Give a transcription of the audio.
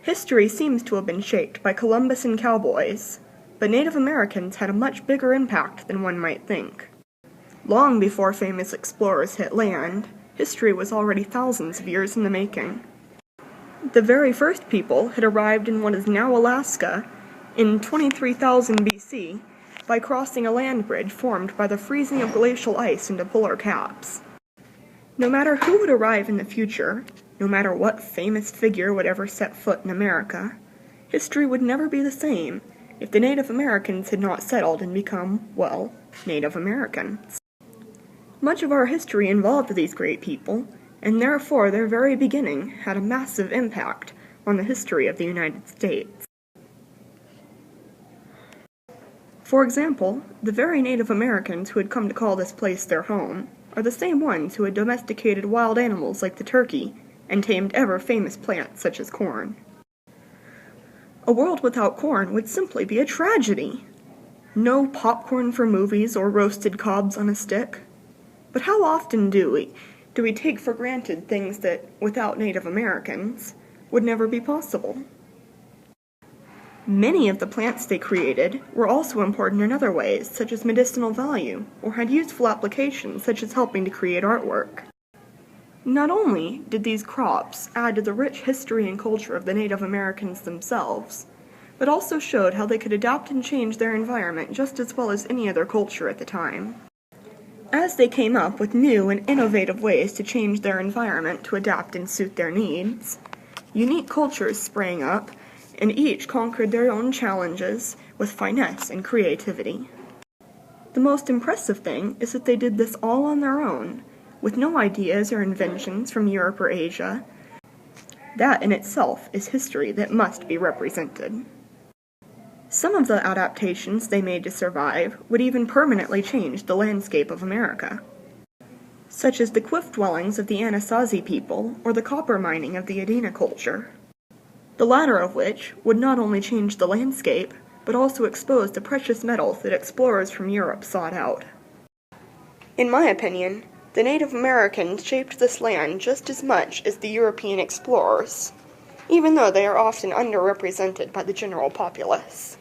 History seems to have been shaped by Columbus and cowboys, but Native Americans had a much bigger impact than one might think. Long before famous explorers hit land, history was already thousands of years in the making. The very first people had arrived in what is now Alaska in 23,000 BC by crossing a land bridge formed by the freezing of glacial ice into polar caps. No matter who would arrive in the future, no matter what famous figure would ever set foot in America, history would never be the same if the Native Americans had not settled and become, well, Native Americans. Much of our history involved these great people, and therefore their very beginning had a massive impact on the history of the United States. For example, the very Native Americans who had come to call this place their home are the same ones who had domesticated wild animals like the turkey and tamed ever-famous plants such as corn. A world without corn would simply be a tragedy. No popcorn for movies or roasted cobs on a stick. But how often do we take for granted things that, without Native Americans, would never be possible? Many of the plants they created were also important in other ways, such as medicinal value, or had useful applications such as helping to create artwork. Not only did these crops add to the rich history and culture of the Native Americans themselves, but also showed how they could adapt and change their environment just as well as any other culture at the time. As they came up with new and innovative ways to change their environment to adapt and suit their needs, unique cultures sprang up, and each conquered their own challenges with finesse and creativity. The most impressive thing is that they did this all on their own, with no ideas or inventions from Europe or Asia. That in itself is history that must be represented. Some of the adaptations they made to survive would even permanently change the landscape of America, such as the cliff dwellings of the Anasazi people or the copper mining of the Adena culture, the latter of which would not only change the landscape, but also expose the precious metals that explorers from Europe sought out. In my opinion, the Native Americans shaped this land just as much as the European explorers, even though they are often underrepresented by the general populace.